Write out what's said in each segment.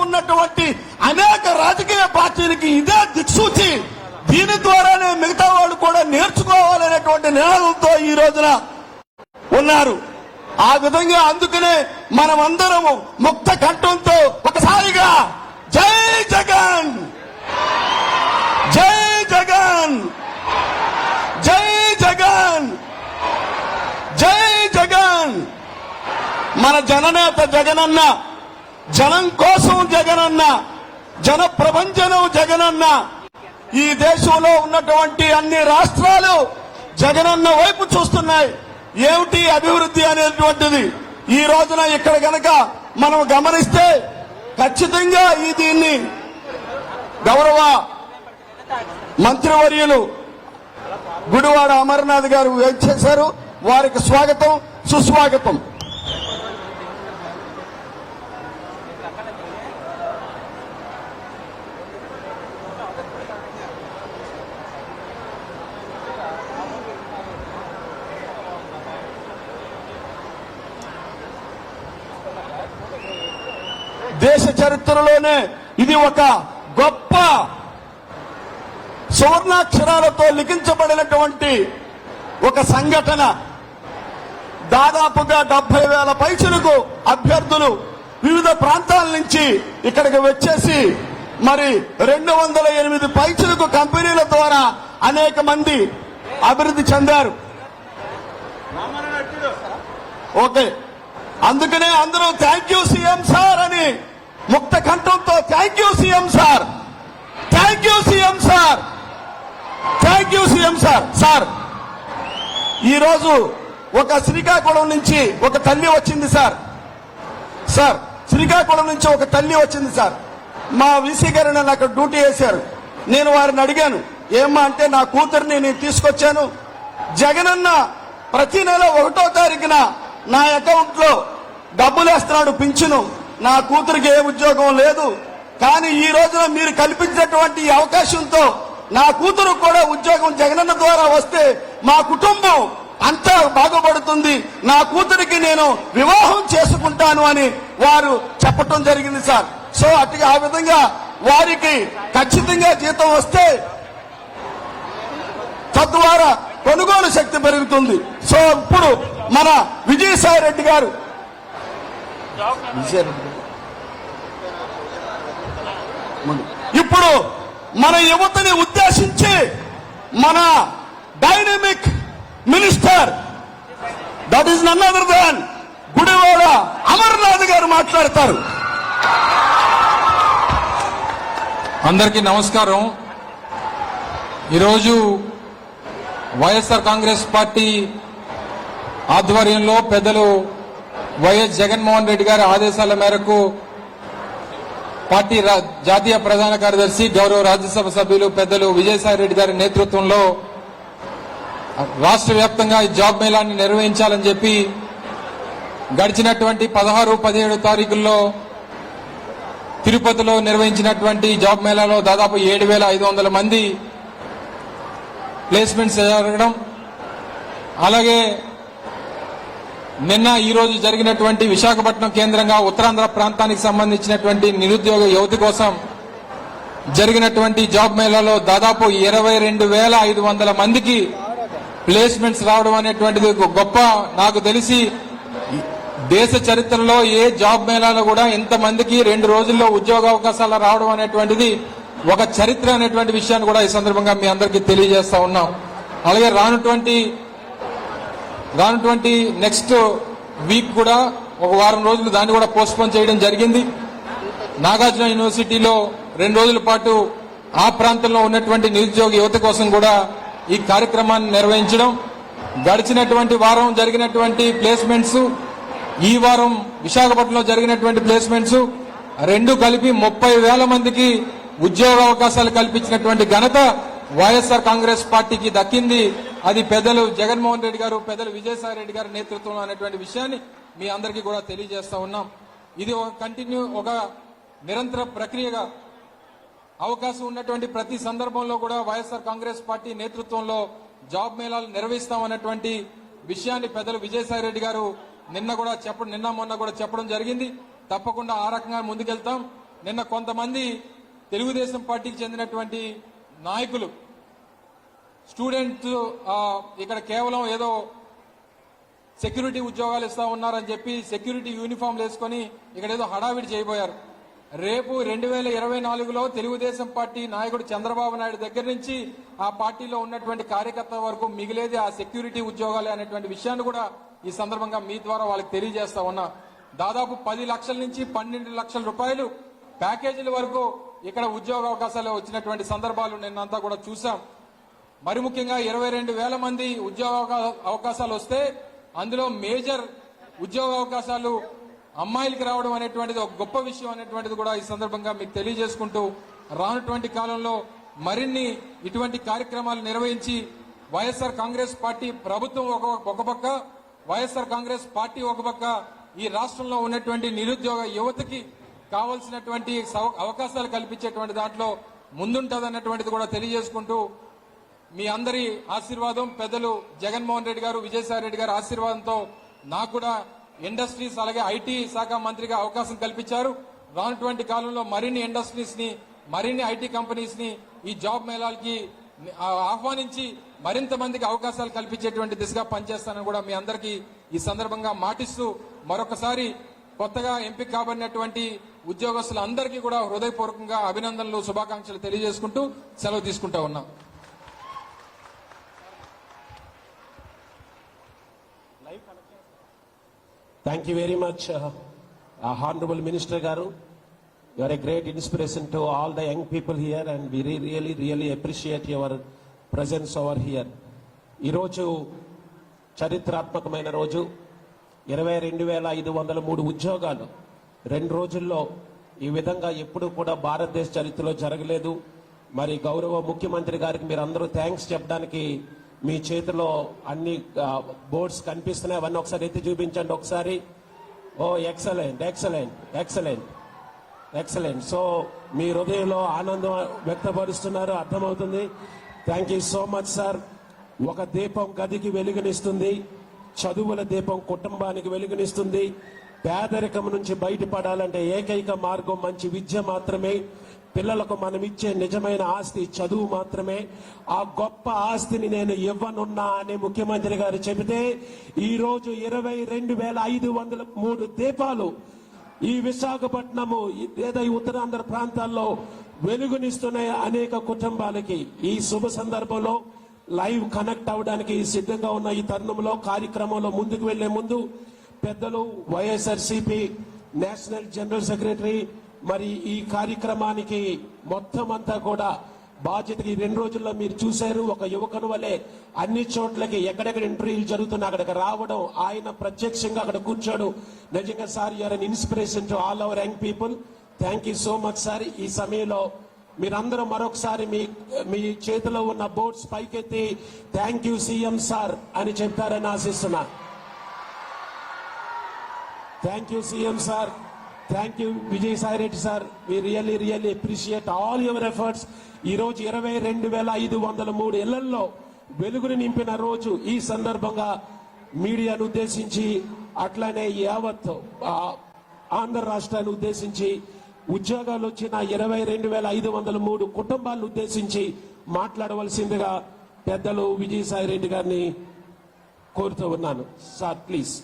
ఉన్నటువంటి అనేక రాజకీయ పార్టీలకి ఇదే దిక్సూచి. దీని ద్వారానే మిగతా వాళ్ళు కూడా నేర్చుకోవాలనేటువంటి నినాదంతో ఈ రోజున ఉన్నారు. ఆ విధంగా అందుకనే మనమందరము ముక్త కంఠంతో ఒకసారిగా జై జగన్, జై జగన్, జై జగన్, జై జగన్. మన జననేత జగనన్న, జనం కోసం జగనన్న, జన ప్రపంచనం జగనన్న. ఈ దేశంలో ఉన్నటువంటి అన్ని రాష్ట్రాలు జగనన్న వైపు చూస్తున్నాయి. ఏమిటి అభివృద్ధి అనేటువంటిది ఈ రోజున ఇక్కడ గనక మనం గమనిస్తే ఖచ్చితంగా దీన్ని గౌరవ మంత్రివర్యులు గుడివాడ అమర్నాథ్ గారు చేశారు. వారికి స్వాగతం, సుస్వాగతం. దేశ చరిత్రలోనే ఇది ఒక గొప్ప సువర్ణాక్షరాలతో లిఖించబడినటువంటి ఒక సంఘటన. దాదాపుగా 70,000 పైచులకు అభ్యర్థులు వివిధ ప్రాంతాల నుంచి ఇక్కడికి వచ్చేసి మరి 208 పైచులకు కంపెనీల ద్వారా అనేక మంది అభివృద్ధి చెందారు. ఓకే, అందుకనే అందరూ థ్యాంక్ యూ సీఎం సార్ అని ముక్త కంఠంతో thank you CM sir, thank you CM sir, thank you CM sir. Sir, ఈరోజు ఒక శ్రీకాకుళం నుంచి ఒక తల్లి వచ్చింది సార్. సార్, శ్రీకాకుళం నుంచి ఒక తల్లి వచ్చింది సార్. మా వీసీ గారు నన్ను అక్కడ డ్యూటీ వేశారు. నేను వారిని అడిగాను, ఏమ్మా అంటే నా కూతురిని నేను తీసుకొచ్చాను. జగనన్న ప్రతి నెల 1వ తారీఖున నా అకౌంట్ లో డబ్బులు వేస్తున్నాడు, పింఛను. నా కూతురికి ఏ ఉద్యోగం లేదు, కానీ ఈ రోజున మీరు కల్పించినటువంటి అవకాశంతో నా కూతురు కూడా ఉద్యోగం జగనన్న ద్వారా వస్తే మా కుటుంబం అంతా బాగుపడుతుంది, నా కూతురికి నేను వివాహం చేసుకుంటాను అని వారు చెప్పటం జరిగింది సార్. సో ఆ విధంగా వారికి ఖచ్చితంగా జీతం వస్తే తద్వారా కొనుగోలు శక్తి పెరుగుతుంది. సో ఇప్పుడు మన విజయసాయి రెడ్డి గారు, ఇప్పుడు మన యువతని ఉద్దేశించి మన dynamic minister, that is none other than Gudivada Amarnath garu మాట్లాడతారు. అందరికీ నమస్కారం. ఈరోజు వైఎస్ఆర్ కాంగ్రెస్ పార్టీ ఆధ్వర్యంలో పెద్దలు వైఎస్ జగన్మోహన్ రెడ్డి గారి ఆదేశాల మేరకు పార్టీ జాతీయ ప్రధాన కార్యదర్శి గౌరవ రాజ్యసభ సభ్యులు పెద్దలు విజయసాయి రెడ్డి గారి నేతృత్వంలో రాష్ట్ర వ్యాప్తంగా ఈ జాబ్ మేళాన్ని నిర్వహించాలని చెప్పి గడిచినటువంటి 16, 17 తారీఖుల్లో తిరుపతిలో నిర్వహించినటువంటి జాబ్ మేళాలో దాదాపు 7,500 మంది ప్లేస్మెంట్స్ జరగడం, అలాగే నిన్న ఈ రోజు జరిగినటువంటి విశాఖపట్నం కేంద్రంగా ఉత్తరాంధ్ర ప్రాంతానికి సంబంధించినటువంటి నిరుద్యోగ యువతి కోసం జరిగినటువంటి జాబ్ మేళాలో దాదాపు 22,500 మందికి ప్లేస్మెంట్స్ రావడం అనేటువంటిది గొప్ప. నాకు తెలిసి దేశ చరిత్రలో ఏ జాబ్ మేళాలో కూడా ఇంతమందికి 2 రోజుల్లో ఉద్యోగ అవకాశాలు రావడం అనేటువంటిది ఒక చరిత్ర అనేటువంటి విషయాన్ని కూడా ఈ సందర్భంగా మీ అందరికీ తెలియజేస్తా ఉన్నాం. అలాగే రానుటువంటి నెక్స్ట్ వీక్ కూడా ఒక వారం రోజులు దాన్ని కూడా పోస్ట్పోన్ చేయడం జరిగింది. నాగార్జున యూనివర్సిటీలో 2 రోజుల పాటు ఆ ప్రాంతంలో ఉన్నటువంటి నిరుద్యోగ యువత కోసం కూడా ఈ కార్యక్రమాన్ని నిర్వహించడం, గడిచినటువంటి వారం జరిగినటువంటి ప్లేస్మెంట్స్, ఈ వారం విశాఖపట్నంలో జరిగినటువంటి ప్లేస్మెంట్స్ రెండు కలిపి 30,000 మందికి ఉద్యోగ అవకాశాలు కల్పించినటువంటి ఘనత వైఎస్ఆర్ కాంగ్రెస్ పార్టీకి దక్కింది. అది పెద్దలు జగన్మోహన్ రెడ్డి గారు, పెద్దలు విజయసాయి రెడ్డి గారి నేతృత్వంలో అనేటువంటి విషయాన్ని మీ అందరికీ కూడా తెలియజేస్తా ఉన్నాం. ఇది ఒక నిరంతర ప్రక్రియగా అవకాశం ఉన్నటువంటి ప్రతి సందర్భంలో కూడా వైఎస్ఆర్ కాంగ్రెస్ పార్టీ నేతృత్వంలో జాబ్ మేళాలు నిర్వహిస్తామన్నటువంటి విషయాన్ని పెద్దలు విజయసాయి రెడ్డి గారు నిన్న మొన్న కూడా చెప్పడం జరిగింది. తప్పకుండా ఆ రకంగా ముందుకెళ్తాం. నిన్న కొంతమంది తెలుగుదేశం పార్టీకి చెందినటువంటి నాయకులు స్టూడెంట్స్ ఇక్కడ కేవలం ఏదో సెక్యూరిటీ ఉద్యోగాలు ఇస్తా ఉన్నారని చెప్పి సెక్యూరిటీ యూనిఫామ్లు వేసుకొని ఇక్కడ ఏదో హడావిడి చేయబోయారు. రేపు 2024లో తెలుగుదేశం పార్టీ నాయకుడు చంద్రబాబు నాయుడు దగ్గర నుంచి ఆ పార్టీలో ఉన్నటువంటి కార్యకర్తల వరకు మిగిలేది ఆ సెక్యూరిటీ ఉద్యోగాలే అనేటువంటి విషయాన్ని కూడా ఈ సందర్భంగా మీ ద్వారా వాళ్ళకి తెలియజేస్తా ఉన్నా. దాదాపు 10 లక్షల నుంచి 12 లక్షల రూపాయలు ప్యాకేజీల వరకు ఇక్కడ ఉద్యోగ అవకాశాలు వచ్చినటువంటి సందర్భాలు నిన్నంతా కూడా చూసాం. మరి ముఖ్యంగా 22,000 మంది ఉద్యోగ అవకాశాలు వస్తే అందులో మేజర్ ఉద్యోగ అవకాశాలు అమ్మాయిలకి రావడం అనేటువంటిది ఒక గొప్ప విషయం అనేటువంటిది కూడా ఈ సందర్భంగా మీకు తెలియజేసుకుంటూ రానటువంటి కాలంలో మరిన్ని ఇటువంటి కార్యక్రమాలు నిర్వహించి వైఎస్ఆర్ కాంగ్రెస్ పార్టీ ప్రభుత్వం ఒక పక్క, వైఎస్ఆర్ కాంగ్రెస్ పార్టీ ఒక పక్క ఈ రాష్ట్రంలో ఉన్నటువంటి నిరుద్యోగ యువతకి కావాల్సినటువంటి అవకాశాలు కల్పించేటువంటి దాంట్లో ముందుంటదన్నటువంటిది కూడా తెలియజేసుకుంటూ మీ అందరి ఆశీర్వాదం, పెద్దలు జగన్మోహన్ రెడ్డి గారు, విజయసాయి రెడ్డి గారి ఆశీర్వాదంతో నాకు కూడా ఇండస్ట్రీస్ అలాగే ఐటీ శాఖ మంత్రిగా అవకాశం కల్పించారు. రానటువంటి కాలంలో మరిన్ని ఇండస్ట్రీస్ ని, మరిన్ని ఐటీ కంపెనీస్ ని ఈ జాబ్ మేళాలకి ఆహ్వానించి మరింత మందికి అవకాశాలు కల్పించేటువంటి దిశగా పనిచేస్తానని కూడా మీ అందరికీ ఈ సందర్భంగా మాటిస్తూ మరొకసారి కొత్తగా ఎంపిక కాబడినటువంటి ఉద్యోగస్తులందరికీ కూడా హృదయపూర్వకంగా అభినందనలు, శుభాకాంక్షలు తెలియజేసుకుంటూ సెలవు తీసుకుంటా ఉన్నాం. Thank you very much, Honorable Minister Garu. You are a great inspiration to all the young people here, and we really appreciate your presence over here. ఈ రోజు చరిత్రాత్మకమైన రోజు. 22,503 ఉద్యోగాలు 2 రోజుల్లో ఈ విధంగా ఎప్పుడు కూడా భారతదేశ చరిత్రలో జరగలేదు. మరి గౌరవ ముఖ్యమంత్రి గారికి మీరు అందరూ థ్యాంక్స్ చెప్పడానికి మీ చేతిలో అన్ని బోర్డ్స్ కనిపిస్తున్నాయి. అవన్నీ ఒకసారి ఎత్తి చూపించండి ఒకసారి. Oh excellent excellent excellent excellent. So మీ హృదయంలో ఆనందం వ్యక్తపరుస్తున్నారు, అర్థమవుతుంది. Thank you so much sir. ఒక దీపం గదికి వెలుగునిస్తుంది, చదువుల దీపం కుటుంబానికి వెలుగునిస్తుంది. పేదరికం నుంచి బయటపడాలంటే ఏకైక మార్గం మంచి విద్య మాత్రమే. పిల్లలకు మనం ఇచ్చే నిజమైన ఆస్తి చదువు మాత్రమే. ఆ గొప్ప ఆస్తిని నేను ఇవ్వనున్నా అని ముఖ్యమంత్రి గారు చెబితే ఈ రోజు 22,503 దీపాలు ఈ విశాఖపట్నము లేదా ఈ ఉత్తరాంధ్ర ప్రాంతాల్లో వెలుగునిస్తున్నాయి అనేక కుటుంబాలకి. ఈ శుభ సందర్భంలో లైవ్ కనెక్ట్ అవడానికి సిద్ధంగా ఉన్న ఈ తరుణంలో కార్యక్రమంలో ముందుకు వెళ్లే ముందు పెద్దలు వైఎస్ఆర్సీపీ నేషనల్ జనరల్ సెక్రటరీ మరి ఈ కార్యక్రమానికి మొత్తం అంతా కూడా బాధ్యతకి 2 రోజుల్లో మీరు చూశారు. ఒక యువకుని వలె అన్ని చోట్లకి ఎక్కడెక్కడ ఇంటర్వ్యూలు జరుగుతున్నా అక్కడికి రావడం, ఆయన ప్రత్యక్షంగా అక్కడ కూర్చోడు. నిజంగా sir you are an inspiration to all our young people. Thank you so much sir. ఈ సమయంలో మీరందరూ మరొకసారి మీ చేతిలో ఉన్న బోర్డ్స్ పైకెత్తి థ్యాంక్ యూ సీఎం సార్ అని చెప్తారని ఆశిస్తున్నా. Thank you CM sir. Thank you Vijayasai Reddy sir. We really appreciate all your efforts. ఈ రోజు 22,503 ఇళ్లలో వెలుగుని నింపిన రోజు. ఈ సందర్భంగా మీడియాను ఉద్దేశించి అట్లానే యావత్ ఆంధ్ర రాష్ట్రాన్ని ఉద్దేశించి ఉద్యోగాలు వచ్చిన 22,503 కుటుంబాలను ఉద్దేశించి మాట్లాడవలసిందిగా పెద్దలు విజయసాయి రెడ్డి గారిని కోరుతూ ఉన్నాను. Sir please.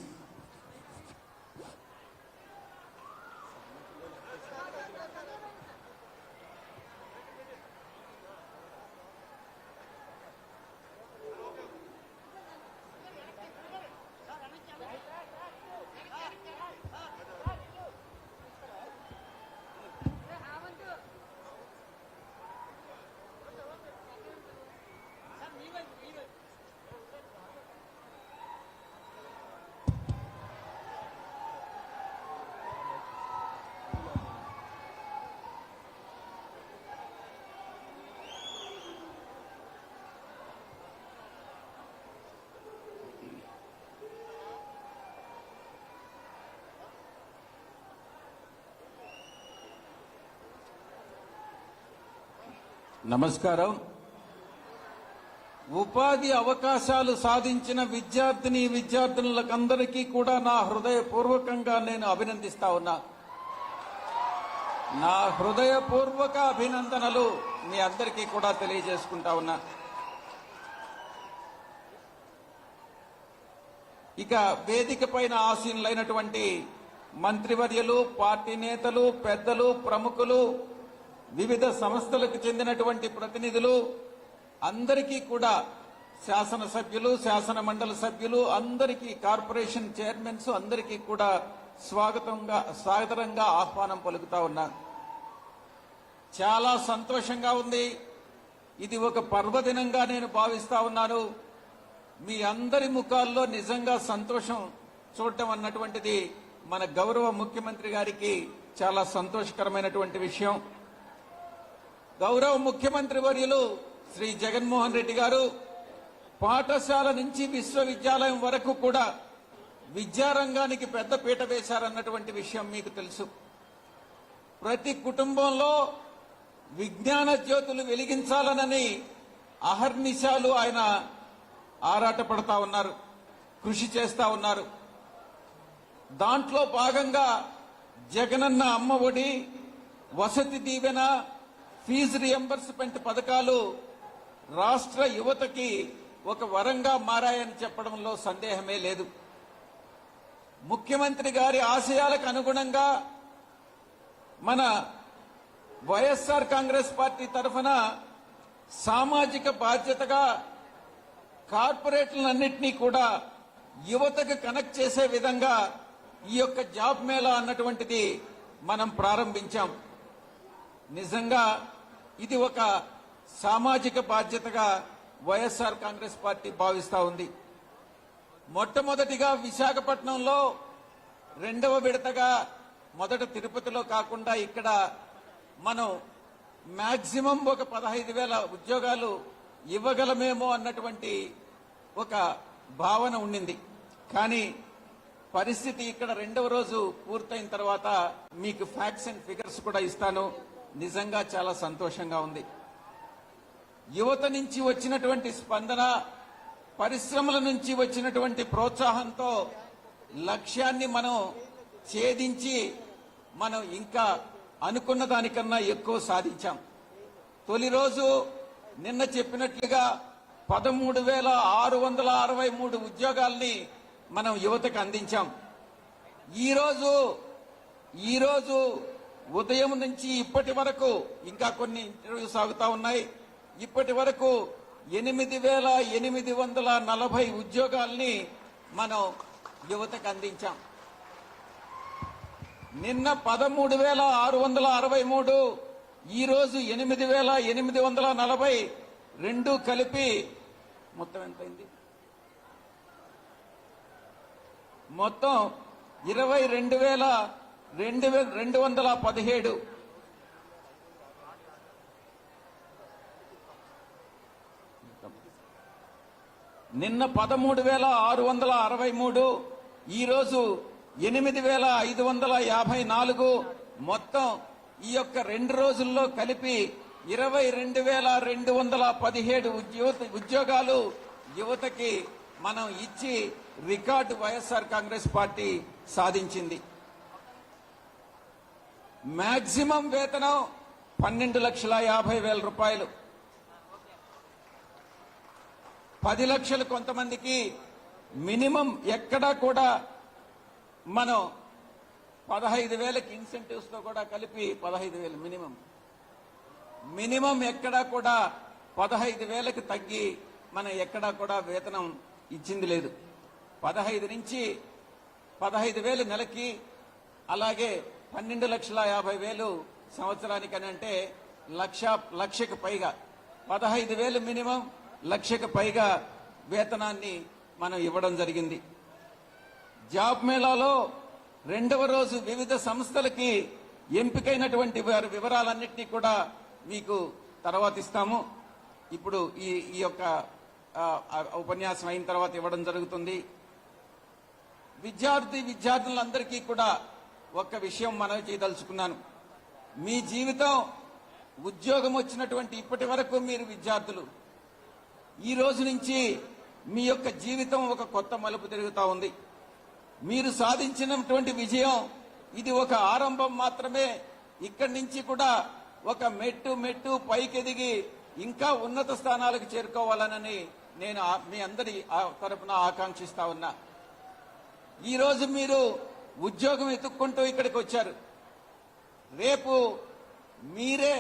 నమస్కారం. ఉపాధి అవకాశాలు సాధించిన విద్యార్థినులకందరికీ కూడా నా హృదయపూర్వకంగా నేను అభినందిస్తా ఉన్నా. నా హృదయపూర్వక అభినందనలు మీ అందరికీ కూడా తెలియజేసుకుంటా ఉన్నా. ఇక వేదిక పైన ఆసీనులైనటువంటి మంత్రివర్యులు, పార్టీ నేతలు, పెద్దలు, ప్రముఖులు, వివిధ సంస్థలకు చెందినటువంటి ప్రతినిధులు అందరికీ కూడా, శాసనసభ్యులు, శాసన మండలి సభ్యులు అందరికీ, కార్పొరేషన్ చైర్మన్స్ అందరికీ కూడా సాదరంగా ఆహ్వానం పలుకుతా ఉన్నా. చాలా సంతోషంగా ఉంది. ఇది ఒక పర్వదినంగా నేను భావిస్తా ఉన్నాను. మీ అందరి ముఖాల్లో నిజంగా సంతోషం చూడటం అన్నటువంటిది మన గౌరవ ముఖ్యమంత్రి గారికి చాలా సంతోషకరమైనటువంటి విషయం. గౌరవ ముఖ్యమంత్రి వర్యులు శ్రీ జగన్మోహన్ రెడ్డి గారు పాఠశాల నుంచి విశ్వవిద్యాలయం వరకు కూడా విద్యారంగానికి పెద్ద పీట వేశారన్నటువంటి విషయం మీకు తెలుసు. ప్రతి కుటుంబంలో విజ్ఞాన జ్యోతులు వెలిగించాలనని అహర్నిశాలు ఆయన ఆరాటపడతా ఉన్నారు, కృషి చేస్తా ఉన్నారు. దాంట్లో భాగంగా జగనన్న అమ్మ ఒడి, వసతి దీవెన, ఫీజు రియంబర్స్మెంట్ పథకాలు రాష్ట్ర యువతకి ఒక వరంగా మారాయని చెప్పడంలో సందేహమే లేదు. ముఖ్యమంత్రి గారి ఆశయాలకు అనుగుణంగా మన వైఎస్ఆర్ కాంగ్రెస్ పార్టీ తరఫున సామాజిక బాధ్యతగా కార్పొరేట్లన్నింటినీ కూడా యువతకు కనెక్ట్ చేసే విధంగా ఈ యొక్క జాబ్ మేళా అన్నటువంటిది మనం ప్రారంభించాం. నిజంగా ఇది ఒక సామాజిక బాధ్యతగా వైఎస్ఆర్ కాంగ్రెస్ పార్టీ భావిస్తా ఉంది. మొట్టమొదటిగా విశాఖపట్నంలో, రెండవ విడతగా మొదట తిరుపతిలో కాకుండా ఇక్కడ మనం మాక్సిమం ఒక 15,000 ఉద్యోగాలు ఇవ్వగలమేమో అన్నటువంటి ఒక భావన ఉండింది. కానీ పరిస్థితి ఇక్కడ రెండవ రోజు పూర్తయిన తర్వాత మీకు ఫ్యాక్ట్స్ అండ్ ఫిగర్స్ కూడా ఇస్తాను. నిజంగా చాలా సంతోషంగా ఉంది. యువత నుంచి వచ్చినటువంటి స్పందన, పరిశ్రమల నుంచి వచ్చినటువంటి ప్రోత్సాహంతో లక్ష్యాన్ని మనం ఛేదించి మనం ఇంకా అనుకున్న దానికన్నా ఎక్కువ సాధించాం. తొలి రోజు నిన్న చెప్పినట్లుగా 13,663 ఉద్యోగాల్ని మనం యువతకు అందించాం. ఈరోజు ఉదయం నుంచి ఇప్పటి వరకు ఇంకా కొన్ని ఇంటర్వ్యూ సాగుతా ఉన్నాయి. ఇప్పటి వరకు 8,840 ఉద్యోగాల్ని మనం యువతకు అందించాం. నిన్న 13,663, ఈ రోజు 8,840, రెండు కలిపి మొత్తం ఎంతైంది? మొత్తం 22,217. నిన్న 13,663, ఈ రోజు 8,554. మొత్తం ఈ యొక్క 2 రోజుల్లో కలిపి 22,217 ఉద్యోగాలు యువతకి మనం ఇచ్చి రికార్డు వైఎస్ఆర్ కాంగ్రెస్ పార్టీ సాధించింది. మాక్సిమం వేతనం 12,50,000 రూపాయలు. 10 లక్షలు కొంతమందికి. మినిమం ఎక్కడా కూడా మనం 15,000కి ఇన్సెంటివ్స్ తో కూడా కలిపి 15,000 మినిమం ఎక్కడా కూడా 15,000కి తగ్గి మనం ఎక్కడా కూడా వేతనం ఇచ్చింది లేదు. 15 నుంచి 15,000 నెలకి, అలాగే 12,50,000 సంవత్సరానికి అని అంటే లక్షకు పైగా, 15,000 మినిమం, లక్షకు పైగా వేతనాన్ని మనం ఇవ్వడం జరిగింది. జాబ్ మేళాలో రెండవ రోజు వివిధ సంస్థలకి ఎంపికైనటువంటి వారి వివరాలన్నింటినీ కూడా మీకు తర్వాత ఇస్తాము. ఇప్పుడు ఈ యొక్క ఉపన్యాసం అయిన తర్వాత ఇవ్వడం జరుగుతుంది. విద్యార్థులందరికీ కూడా ఒక్క విషయం మనవి చేయదలుచుకున్నాను. మీ జీవితం, ఉద్యోగం వచ్చినటువంటి ఇప్పటి వరకు మీరు విద్యార్థులు. ఈ రోజు నుంచి మీ యొక్క జీవితం ఒక కొత్త మలుపు తిరుగుతా ఉంది. మీరు సాధించినటువంటి విజయం ఇది ఒక ఆరంభం మాత్రమే. ఇక్కడి నుంచి కూడా ఒక మెట్టు మెట్టు పైకెదిగి ఇంకా ఉన్నత స్థానాలకు చేరుకోవాలనని నేను మీ అందరి తరపున ఆకాంక్షిస్తా ఉన్నా. ఈరోజు మీరు ఉద్యోగం వెతుక్కుంటూ ఇక్కడికి వచ్చారు. రేపు మీరే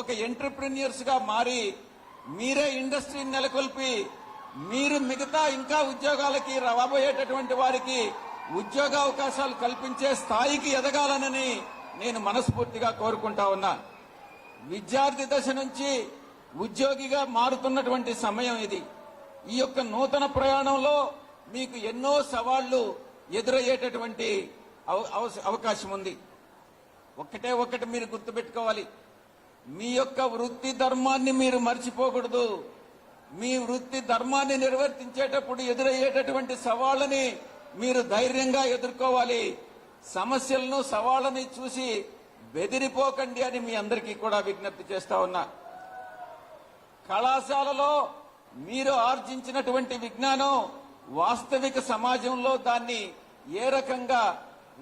ఒక ఎంటర్ప్రెన్యూర్స్ గా మారి మీరే ఇండస్ట్రీని నెలకొల్పి మీరు మిగతా ఇంకా ఉద్యోగాలకి రాబోయేటటువంటి వారికి ఉద్యోగ అవకాశాలు కల్పించే స్థాయికి ఎదగాలనని నేను మనస్ఫూర్తిగా కోరుకుంటా ఉన్నా. విద్యార్థి దశ నుంచి ఉద్యోగిగా మారుతున్నటువంటి సమయం ఇది. ఈ యొక్క నూతన ప్రయాణంలో మీకు ఎన్నో సవాళ్లు ఎదురయ్యేటటువంటి అవకాశం ఉంది. ఒకటి మీరు గుర్తుపెట్టుకోవాలి, మీ యొక్క వృత్తి ధర్మాన్ని మీరు మర్చిపోకూడదు. మీ వృత్తి ధర్మాన్ని నిర్వర్తించేటప్పుడు ఎదురయ్యేటటువంటి సవాళ్ళని మీరు ధైర్యంగా ఎదుర్కోవాలి. సమస్యలను సవాళ్ళని చూసి బెదిరిపోకండి అని మీ అందరికీ కూడా విజ్ఞప్తి చేస్తా ఉన్నా. కళాశాలలో మీరు ఆర్జించినటువంటి విజ్ఞానం వాస్తవిక సమాజంలో దాన్ని ఏ రకంగా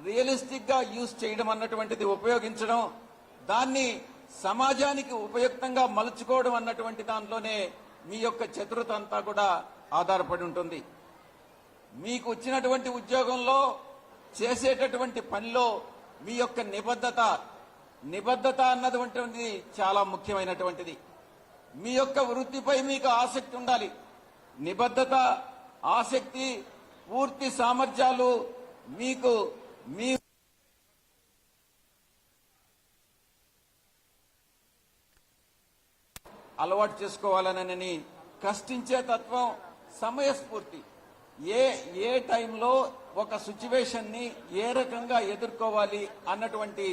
రియలిస్టిక్ గా యూజ్ చేయడం అన్నటువంటిది ఉపయోగించడం, దాన్ని సమాజానికి ఉపయుక్తంగా మలుచుకోవడం అన్నటువంటి దానిలోనే మీ యొక్క చతురత అంతా కూడా ఆధారపడి ఉంటుంది. మీకు వచ్చినటువంటి ఉద్యోగంలో చేసేటటువంటి పనిలో మీ యొక్క నిబద్ధత అన్నటువంటిది చాలా ముఖ్యమైనటువంటిది. మీ యొక్క వృత్తిపై మీకు ఆసక్తి ఉండాలి. నిబద్ధత, ఆసక్తి, పూర్తి సామర్థ్యాలు మీకు మీ అలవాటు చేసుకోవాలనని కష్టించే తత్వం, సమయస్ఫూర్తి, ఏ టైంలో ఒక సిచ్యువేషన్ ని ఏ రకంగా ఎదుర్కోవాలి అన్నటువంటి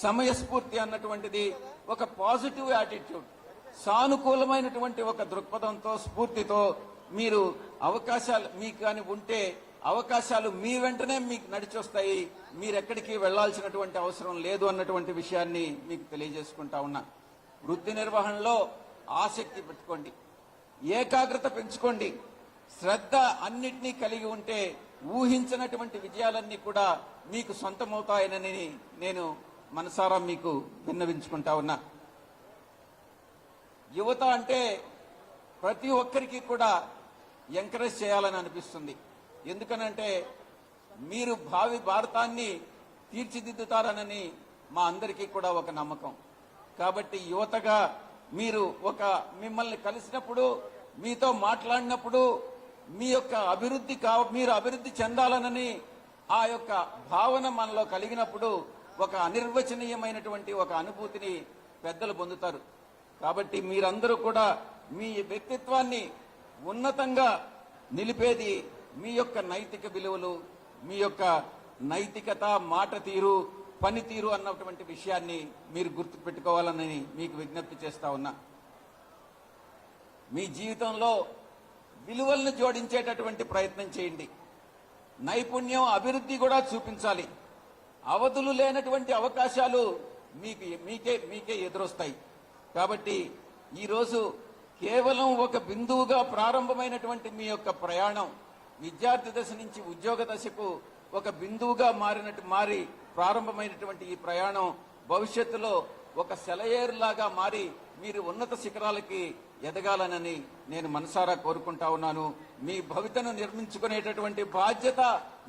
సమయస్ఫూర్తి అన్నటువంటిది, ఒక పాజిటివ్ యాటిట్యూడ్, సానుకూలమైనటువంటి ఒక దృక్పథంతో, స్ఫూర్తితో మీరు అవకాశాలు మీకు కానీ ఉంటే అవకాశాలు మీ వెంటనే మీకు నడిచొస్తాయి. మీరెక్కడికి వెళ్లాల్సినటువంటి అవసరం లేదు అన్నటువంటి విషయాన్ని మీకు తెలియజేసుకుంటా ఉన్నా. వృత్తి నిర్వహణలో ఆసక్తి పెట్టుకోండి, ఏకాగ్రత పెంచుకోండి, శ్రద్ధ అన్నిటినీ కలిగి ఉంటే ఊహించినటువంటి విజయాలన్నీ కూడా మీకు సొంతమవుతాయనని నేను మనసారా మీకు విన్నవించుకుంటా ఉన్నా. యువత అంటే ప్రతి ఒక్కరికి కూడా ఎంకరేజ్ చేయాలని అనిపిస్తుంది. ఎందుకనంటే మీరు భావి భారతాన్ని తీర్చిదిద్దుతారనని మా అందరికీ కూడా ఒక నమ్మకం. కాబట్టి యువతగా మీరు మిమ్మల్ని కలిసినప్పుడు, మీతో మాట్లాడినప్పుడు మీ యొక్క మీరు అభివృద్ధి చెందాలనని ఆ యొక్క భావన మనలో కలిగినప్పుడు ఒక అనిర్వచనీయమైనటువంటి ఒక అనుభూతిని పెద్దలు పొందుతారు. కాబట్టి మీరందరూ కూడా మీ వ్యక్తిత్వాన్ని ఉన్నతంగా నిలిపేది మీ యొక్క నైతిక విలువలు, మీ యొక్క నైతికత, మాట తీరు, పనితీరు అన్నటువంటి విషయాన్ని మీరు గుర్తుపెట్టుకోవాలని మీకు విజ్ఞప్తి చేస్తా ఉన్నా. మీ జీవితంలో విలువలను జోడించేటటువంటి ప్రయత్నం చేయండి. నైపుణ్యం, అభివృద్ధి కూడా చూపించాలి. అవధులు లేనటువంటి అవకాశాలు మీకే ఎదురొస్తాయి. కాబట్టి ఈరోజు కేవలం ఒక బిందువుగా ప్రారంభమైనటువంటి మీ యొక్క ప్రయాణం విద్యార్థి దశ నుంచి ఉద్యోగ దశకు ఒక బిందువుగా మారి ప్రారంభమైనటువంటి ఈ ప్రయాణం భవిష్యత్తులో ఒక సెలయేరులాగా మారి మీరు ఉన్నత శిఖరాలకి ఎదగాలనని నేను మనసారా కోరుకుంటా ఉన్నాను. మీ భవితను నిర్మించుకునేటటువంటి బాధ్యత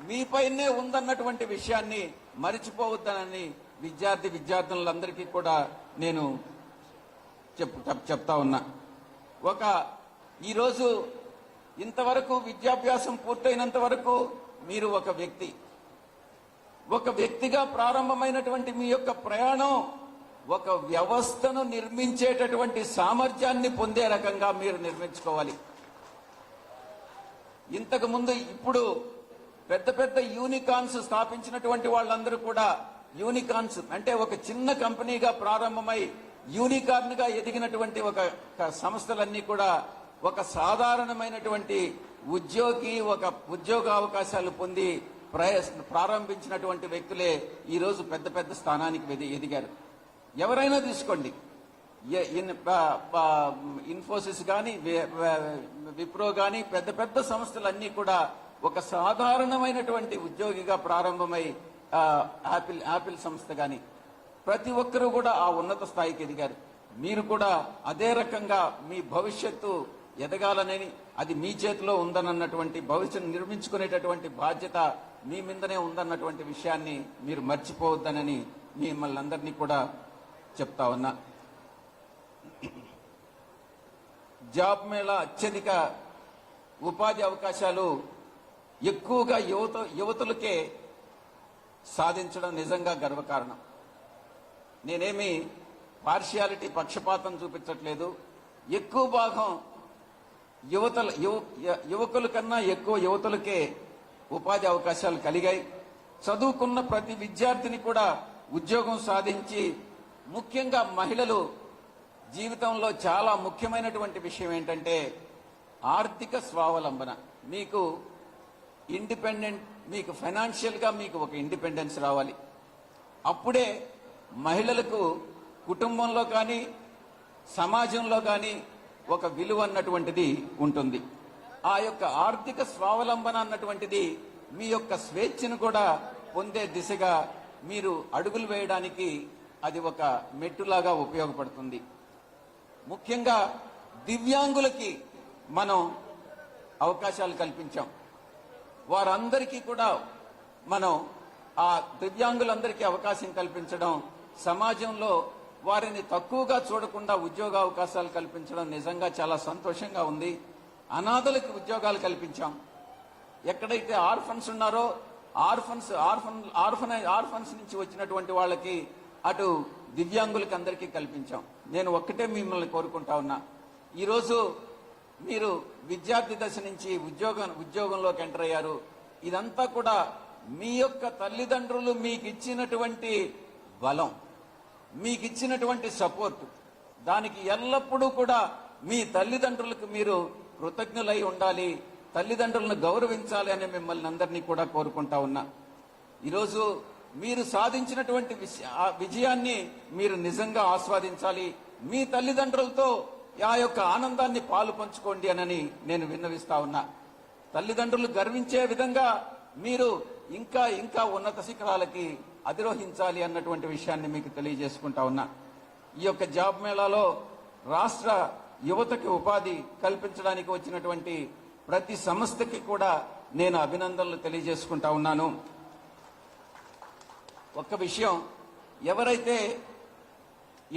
మీపైనే ఉందన్నటువంటి విషయాన్ని మరిచిపోవద్దనని విద్యార్థులందరికీ కూడా నేను చెప్తా ఉన్నా. ఈరోజు ఇంతవరకు విద్యాభ్యాసం పూర్తయినంత వరకు మీరు ఒక వ్యక్తిగా ప్రారంభమైనటువంటి మీ యొక్క ప్రయాణం ఒక వ్యవస్థను నిర్మించేటటువంటి సామర్థ్యాన్ని పొందే రకంగా మీరు నిర్మించుకోవాలి. ఇంతకు ముందు ఇప్పుడు పెద్ద యూనికార్న్స్ స్థాపించినటువంటి వాళ్ళందరూ కూడా యూనికార్న్స్ అంటే ఒక చిన్న కంపెనీగా ప్రారంభమై యూనికార్న్ గా ఎదిగినటువంటి ఒక సంస్థలన్నీ కూడా ఒక సాధారణమైనటువంటి ఉద్యోగ అవకాశాలు పొంది ప్రారంభించినటువంటి వ్యక్తులే ఈరోజు పెద్ద స్థానానికి ఎదిగారు. ఎవరైనా తీసుకోండి, ఇన్ఫోసిస్ కానీ, విప్రో కానీ, పెద్ద సంస్థలన్నీ కూడా ఒక సాధారణమైనటువంటి ఉద్యోగిగా ప్రారంభమై యాపిల్ సంస్థ కానీ ప్రతి ఒక్కరూ కూడా ఆ ఉన్నత స్థాయికి ఎదిగారు. మీరు కూడా అదే రకంగా మీ భవిష్యత్తు ఎదగాలనని, అది మీ చేతిలో ఉందన్నటువంటి భవిష్యత్తు నిర్మించుకునేటటువంటి బాధ్యత మీ మీదనే ఉందన్నటువంటి విషయాన్ని మీరు మర్చిపోవద్దనని మిమ్మల్ని అందరినీ కూడా చెప్తా ఉన్నా. జాబ్ మేళా అత్యధిక ఉపాధి అవకాశాలు ఎక్కువగా యువతులకే సాధించడం నిజంగా గర్వకారణం. నేనేమి పార్షియాలిటీ, పక్షపాతం చూపించట్లేదు. ఎక్కువ భాగం యువకుల కన్నా ఎక్కువ యువతులకే ఉపాధి అవకాశాలు కలిగాయి. చదువుకున్న ప్రతి విద్యార్థిని కూడా ఉద్యోగం సాధించి, ముఖ్యంగా మహిళలు జీవితంలో చాలా ముఖ్యమైనటువంటి విషయం ఏంటంటే ఆర్థిక స్వావలంబన. మీకు ఇండిపెండెంట్, మీకు ఫైనాన్షియల్ గా మీకు ఒక ఇండిపెండెన్స్ రావాలి. అప్పుడే మహిళలకు కుటుంబంలో కానీ సమాజంలో కానీ ఒక విలువ అన్నటువంటిది ఉంటుంది. ఆ యొక్క ఆర్థిక స్వావలంబన అన్నటువంటిది మీ యొక్క స్వేచ్ఛను కూడా పొందే దిశగా మీరు అడుగులు వేయడానికి అది ఒక మెట్టులాగా ఉపయోగపడుతుంది. ముఖ్యంగా దివ్యాంగులకి మనం అవకాశాలు కల్పించాం. వారందరికీ కూడా మనం ఆ దివ్యాంగులందరికీ అవకాశం కల్పించడం, సమాజంలో వారిని తక్కువగా చూడకుండా ఉద్యోగ అవకాశాలు కల్పించడం నిజంగా చాలా సంతోషంగా ఉంది. అనాథలకు ఉద్యోగాలు కల్పించాం. ఎక్కడైతే ఆర్ఫన్స్ ఉన్నారో ఆర్ఫన్స్ నుంచి వచ్చినటువంటి వాళ్ళకి, అటు దివ్యాంగులకి అందరికీ కల్పించాం. నేను ఒక్కటే మిమ్మల్ని కోరుకుంటా ఉన్నా, ఈరోజు మీరు విద్యార్థి దశ నుంచి ఉద్యోగంలోకి ఎంటర్ అయ్యారు. ఇదంతా కూడా మీ యొక్క తల్లిదండ్రులు మీకు ఇచ్చినటువంటి బలం, మీకు ఇచ్చినటువంటి సపోర్ట్. దానికి ఎల్లప్పుడూ కూడా మీ తల్లిదండ్రులకు మీరు కృతజ్ఞులై ఉండాలి, తల్లిదండ్రులను గౌరవించాలి అని మిమ్మల్ని అందరినీ కూడా కోరుకుంటా ఉన్నా. ఈరోజు మీరు సాధించినటువంటి విజయాన్ని మీరు నిజంగా ఆస్వాదించాలి. మీ తల్లిదండ్రులతో ఆ యొక్క ఆనందాన్ని పాలు పంచుకోండి అని నేను విన్నవిస్తా ఉన్నా. తల్లిదండ్రులు గర్వించే విధంగా మీరు ఇంకా ఇంకా ఉన్నత శిఖరాలకి అధిరోహించాలి అన్నటువంటి విషయాన్ని మీకు తెలియజేసుకుంటా ఉన్నా. ఈ యొక్క జాబ్ మేళాలో రాష్ట్ర యువతకి ఉపాధి కల్పించడానికి వచ్చినటువంటి ప్రతి సంస్థకి కూడా నేను అభినందనలు తెలియజేసుకుంటా ఉన్నాను. ఒక్క విషయం, ఎవరైతే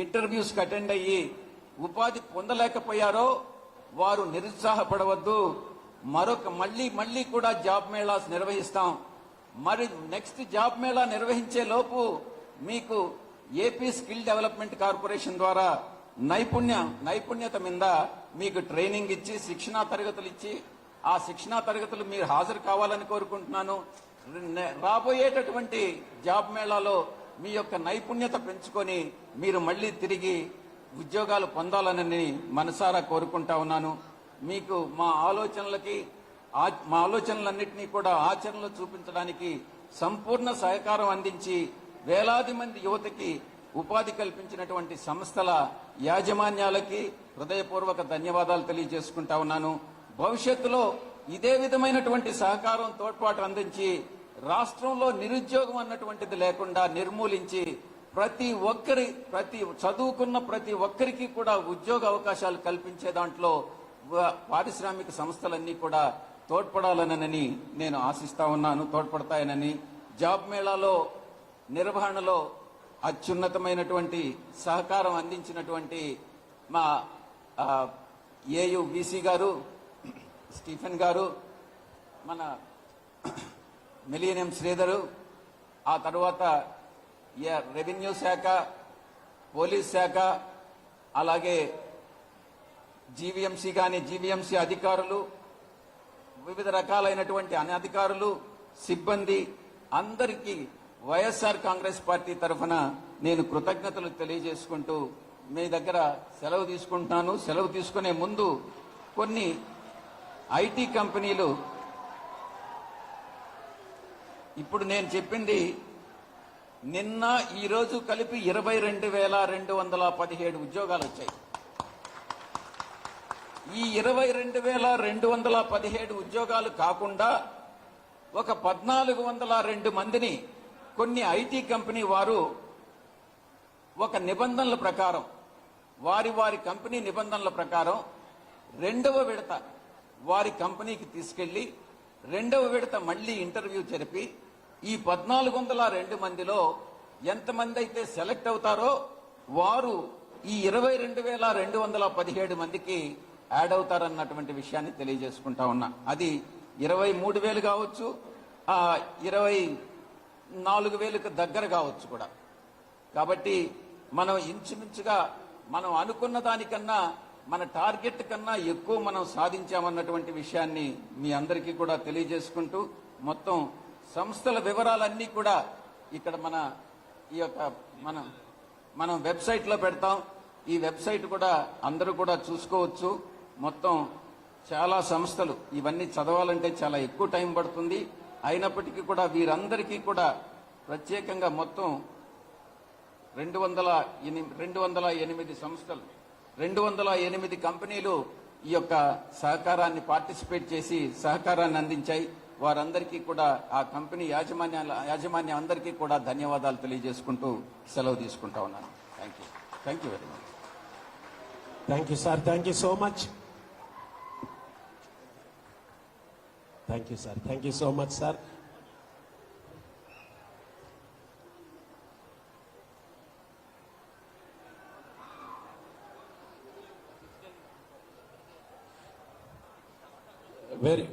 ఇంటర్వ్యూస్కి అటెండ్ అయ్యి ఉపాధి పొందలేకపోయారో వారు నిరుత్సాహపడవద్దు. మళ్ళీ కూడా జాబ్ మేళాస్ నిర్వహిస్తాం. మరి నెక్స్ట్ జాబ్ మేళా నిర్వహించే లోపు మీకు ఏపీ స్కిల్ డెవలప్మెంట్ కార్పొరేషన్ ద్వారా నైపుణ్యత మీద మీకు ట్రైనింగ్ ఇచ్చి, శిక్షణా తరగతులు ఇచ్చి, ఆ శిక్షణా తరగతులు మీరు హాజరు కావాలని కోరుకుంటున్నాను. రాబోయేటటువంటి జాబ్ మేళాలో మీ యొక్క నైపుణ్యత పెంచుకొని మీరు మళ్ళీ తిరిగి ఉద్యోగాలు పొందాలని మనసారా కోరుకుంటా ఉన్నాను. మీకు మా ఆలోచనలన్నింటినీ కూడా ఆచరణలో చూపించడానికి సంపూర్ణ సహకారం అందించి వేలాది మంది యువతకి ఉపాధి కల్పించినటువంటి సంస్థల యాజమాన్యాలకి హృదయపూర్వక ధన్యవాదాలు తెలియజేసుకుంటా ఉన్నాను. భవిష్యత్తులో ఇదే విధమైనటువంటి సహకారం, తోడ్పాటు అందించి రాష్ట్రంలో నిరుద్యోగం అన్నటువంటిది లేకుండా నిర్మూలించి చదువుకున్న ప్రతి ఒక్కరికి కూడా ఉద్యోగ అవకాశాలు కల్పించే దాంట్లో పారిశ్రామిక సంస్థలన్నీ కూడా తోడ్పడాలనని నేను ఆశిస్తా ఉన్నాను, తోడ్పడతాయనని. జాబ్ మేళాలో నిర్వహణలో అత్యున్నతమైనటువంటి సహకారం అందించినటువంటి మా ఏయు బీసీ గారు, స్టీఫెన్ గారు, మన మిలీనియం శ్రీధరు, ఆ తర్వాత రెవెన్యూ శాఖ, పోలీస్ శాఖ, అలాగే జీవీఎంసీ కానీ జీవీఎంసీ అధికారులు, వివిధ రకాలైనటువంటి అనధికారులు, సిబ్బంది అందరికీ వైఎస్ఆర్ కాంగ్రెస్ పార్టీ తరఫున నేను కృతజ్ఞతలు తెలియజేసుకుంటూ మీ దగ్గర సెలవు తీసుకుంటున్నాను. సెలవు తీసుకునే ముందు కొన్ని ఐటీ కంపెనీలు, ఇప్పుడు నేను చెప్పింది నిన్న ఈ రోజు కలిపి 22,217 ఉద్యోగాలు వచ్చాయి. ఈ 22,217 ఉద్యోగాలు కాకుండా ఒక 1,402 మందిని కొన్ని ఐటీ కంపెనీ వారు ఒక నిబంధనల ప్రకారం వారి కంపెనీ నిబంధనల ప్రకారం రెండవ విడత వారి కంపెనీకి తీసుకెళ్లి రెండవ విడత మళ్లీ ఇంటర్వ్యూ జరిపి ఈ 1402 మందిలో ఎంతమంది అయితే సెలెక్ట్ అవుతారో వారు ఈ 22,217 మందికి యాడ్ అవుతారన్నటువంటి విషయాన్ని తెలియజేసుకుంటా ఉన్నా. అది 23,000 కావచ్చు, 24,000కు దగ్గర కావచ్చు కూడా. కాబట్టి మనం ఇంచుమించుగా మనం అనుకున్న దానికన్నా మన టార్గెట్ కన్నా ఎక్కువ మనం సాధించామన్నటువంటి విషయాన్ని మీ అందరికీ కూడా తెలియజేసుకుంటూ మొత్తం సంస్థల వివరాలన్నీ కూడా ఇక్కడ మనం వెబ్సైట్లో పెడతాం. ఈ వెబ్సైట్ కూడా అందరూ కూడా చూసుకోవచ్చు. మొత్తం చాలా సంస్థలు ఇవన్నీ చదవాలంటే చాలా ఎక్కువ టైం పడుతుంది. అయినప్పటికీ కూడా వీరందరికీ కూడా ప్రత్యేకంగా మొత్తం 208 సంస్థలు 208 కంపెనీలు ఈ యొక్క సహకారాన్ని పార్టిసిపేట్ చేసి సహకారాన్ని అందించాయి. వారందరికీ కూడా ఆ కంపెనీ యాజమాన్యం అందరికీ కూడా ధన్యవాదాలు తెలియజేసుకుంటూ సెలవు తీసుకుంటా ఉన్నాను. Thank you very much. Thank you sir, thank you so much. Thank you sir, thank you so much sir.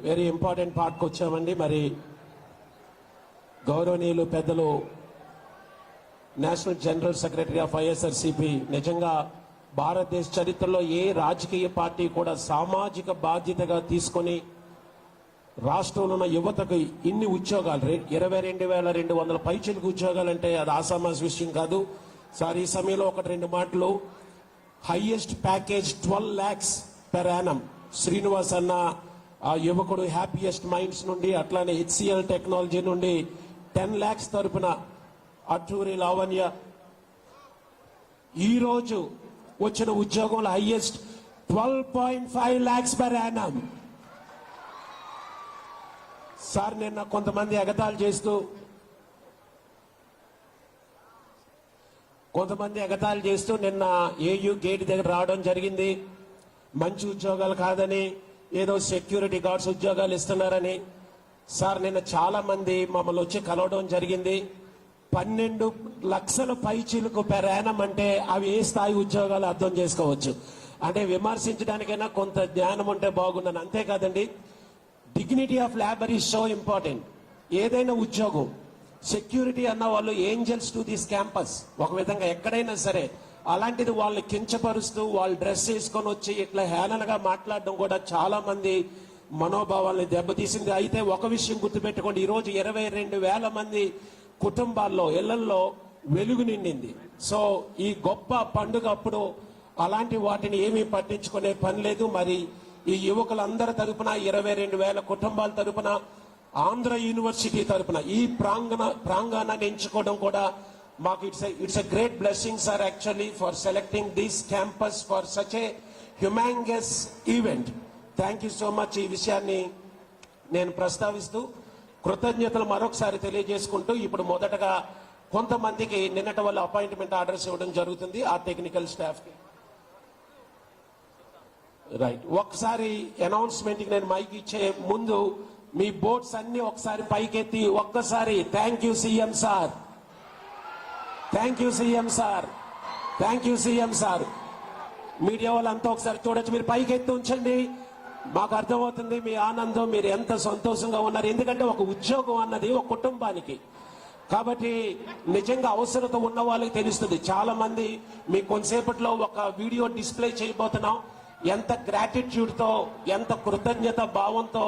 Very important పార్ట్కి వచ్చామండి. మరి గౌరవనీయులు పెద్దలు national general secretary of ISRCP నిజంగా భారతదేశ చరిత్రలో ఏ రాజకీయ పార్టీ కూడా సామాజిక బాధ్యతగా తీసుకొని రాష్ట్రంలో ఉన్న యువతకు ఇన్ని ఉద్యోగాలు 22,200 పైచిలకు ఉద్యోగాలంటే అది ఆసామాస్ విషయం కాదు సార్. ఈ సమయంలో 1-2 మాటలు. Highest package 12 lakhs per annum Srinivas అన్న ఆ యువకుడు హ్యాపీయెస్ట్ మైండ్స్ నుండి, అట్లానే HCL టెక్నాలజీ నుండి 10 lakhs తరపున అట్టూరి లావణ్య. ఈ రోజు వచ్చిన ఉద్యోగంలో highest 12.5 lakhs per annum. Sir నిన్న కొంతమంది ఎగతాళి చేస్తూ నిన్న AU గేట్ దగ్గర రావడం జరిగింది. మంచి ఉద్యోగాలు కాదని, ఏదో సెక్యూరిటీ గార్డ్స్ ఉద్యోగాలు ఇస్తున్నారని. సార్ నిన్న చాలా మంది మమ్మల్ని వచ్చి కలవడం జరిగింది. 12 లక్షల పైచీలకు పెర్ యానం అంటే అవి ఏ స్థాయి ఉద్యోగాలు అర్థం చేసుకోవచ్చు. అంటే విమర్శించడానికైనా కొంత జ్ఞానం ఉంటే బాగున్నాను. అంతేకాదండి, dignity of labour is so important. ఏదైనా ఉద్యోగం సెక్యూరిటీ అన్న వాళ్ళు ఏంజల్స్ టు దిస్ క్యాంపస్ ఒక విధంగా ఎక్కడైనా సరే. అలాంటిది వాళ్ళని కించపరుస్తూ వాళ్ళు డ్రెస్ వేసుకొని వచ్చి ఇట్లా హేళనగా మాట్లాడడం కూడా చాలా మంది మనోభావాల్ని దెబ్బతీసింది. అయితే ఒక విషయం గుర్తుపెట్టుకోండి, ఈరోజు 22,000 మంది కుటుంబాల్లో ఇళ్లలో వెలుగు నిండింది. సో ఈ గొప్ప పండుగ అప్పుడు అలాంటి వాటిని ఏమీ పట్టించుకునే పని లేదు. మరి ఈ యువకులందరి తరపున 22,000 కుటుంబాల తరపున ఆంధ్ర యూనివర్సిటీ తరపున ఈ ప్రాంగణాన్ని ఎంచుకోవడం కూడా మాకు it's a great blessing sir actually for selecting this campus for such a humongous event. Thank you so much. ఈ విషయాన్ని నేను ప్రస్తావిస్తూ కృతజ్ఞతలు మరొకసారి తెలియజేసుకుంటూ ఇప్పుడు మొదటగా కొంతమందికి నిన్నటి వల్ల అపాయింట్మెంట్ ఆర్డర్స్ ఇవ్వడం జరుగుతుంది ఆ టెక్నికల్ స్టాఫ్ కి. రైట్, ఒకసారి అనౌన్స్మెంట్ కి నేను మైక్ ఇచ్చే ముందు మీ బోర్డ్స్ అన్ని ఒకసారి పైకెత్తి ఒక్కసారి thank you CM sir, thank you CM sir, thank you CM sir. Media వాళ్ళంతా ఒకసారి చూడొచ్చు, మీరు పైకెత్తి ఉంచండి. మాకు అర్థమవుతుంది మీ ఆనందం, మీరు ఎంత సంతోషంగా ఉన్నారు. ఎందుకంటే ఒక ఉద్యోగం అన్నది ఒక కుటుంబానికి, కాబట్టి నిజంగా అవసరత ఉన్న వాళ్ళకి తెలుస్తుంది. చాలా మంది మీకు కొంతసేపట్లో ఒక వీడియో డిస్ప్లే చేయబోతున్నాం. ఎంత గ్రాటిట్యూడ్ తో, ఎంత కృతజ్ఞత భావంతో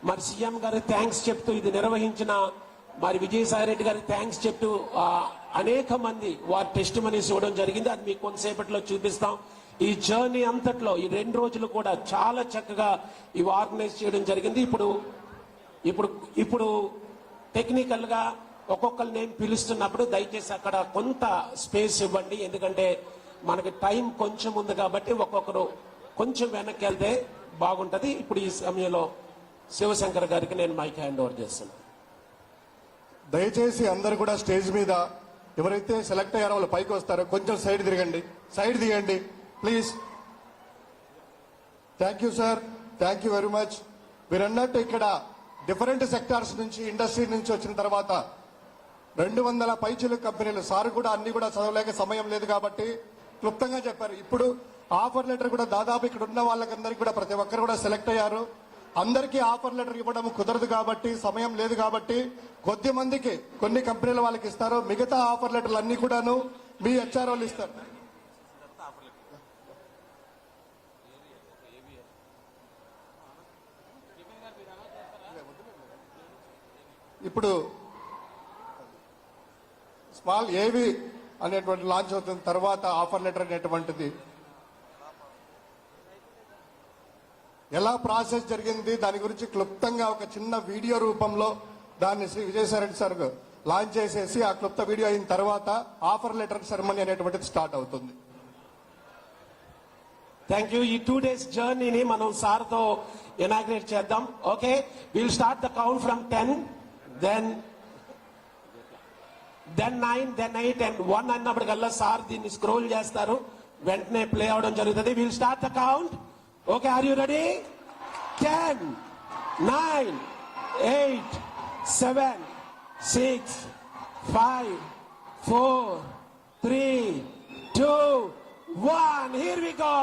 మరి సీఎం గారి థ్యాంక్స్ చెప్తూ ఇది నిర్వహించిన మరి విజయసాయి రెడ్డి గారికి థ్యాంక్స్ చెప్తూ అనేక మంది వారి టెస్ట్ మనీస్ ఇవ్వడం జరిగింది. అది మీకు కొంతసేపట్లో చూపిస్తాం. ఈ జర్నీ అంతట్లో ఈ 2 రోజులు కూడా చాలా చక్కగా ఇవి ఆర్గనైజ్ చేయడం జరిగింది. ఇప్పుడు టెక్నికల్ గా ఒక్కొక్కరు నేను పిలుస్తున్నప్పుడు దయచేసి అక్కడ కొంత స్పేస్ ఇవ్వండి. ఎందుకంటే మనకి టైం కొంచెం ఉంది కాబట్టి ఒక్కొక్కరు కొంచెం వెనక్కి వెళ్తే బాగుంటది. ఇప్పుడు ఈ సమయంలో శివశంకర్ గారికి నేను మైక్ హ్యాండ్ ఓవర్ చేస్తున్నాను. దయచేసి అందరు కూడా స్టేజ్ మీద ఎవరైతే సెలెక్ట్ అయ్యారో వాళ్ళు పైకి వస్తారో కొంచెం సైడ్ తిరగండి, సైడ్ తీయండి please. Thank you sir, thank you very much. మీరు అన్నట్టు ఇక్కడ డిఫరెంట్ సెక్టార్స్ నుంచి, ఇండస్ట్రీ నుంచి వచ్చిన తర్వాత 200 పైచిలు కంపెనీలు, సార్ కూడా అన్ని కూడా చదవలేక సమయం లేదు కాబట్టి క్లుప్తంగా చెప్పారు. ఇప్పుడు ఆఫర్ లెటర్ కూడా దాదాపు ఇక్కడ ఉన్న వాళ్ళకందరికీ కూడా ప్రతి ఒక్కరు కూడా సెలెక్ట్ అయ్యారు. అందరికీ ఆఫర్ లెటర్ ఇవ్వడం కుదరదు కాబట్టి, సమయం లేదు కాబట్టి కొద్ది మందికి కొన్ని కంపెనీల వాళ్ళకి ఇస్తారు. మిగతా ఆఫర్ లెటర్లు అన్ని కూడాను మీ హెచ్ఆర్ వాళ్ళు ఇస్తారు. ఇప్పుడు స్మాల్ ఏవి అనేటువంటి లాంచ్ అవుతుంది. తర్వాత ఆఫర్ లెటర్ అనేటువంటిది ఎలా ప్రాసెస్ జరిగింది దాని గురించి క్లుప్తంగా ఒక చిన్న వీడియో రూపంలో దాన్ని శ్రీ విజయసాయిరెడ్డి సార్ లాంచ్ చేసేసి ఆ క్లుప్త వీడియో అయిన తర్వాత ఆఫర్ లెటర్ సెరమనీ అనేటువంటిది స్టార్ట్ అవుతుంది. Thank you. ఈ 2 days జర్నీని మనం సార్ తో ఇనాగ్రేట్ చేద్దాం. Okay, will start the count from 10, then 9, then 8 and 1 అన్నప్పటికల్లా సార్ దీన్ని స్క్రోల్ చేస్తారు, వెంటనే ప్లే అవడం జరుగుతుంది. Will start the count. Okay, are you ready? 10, 9, 8, 7, 6, 5, 4, 3, 2, 1. Here we go.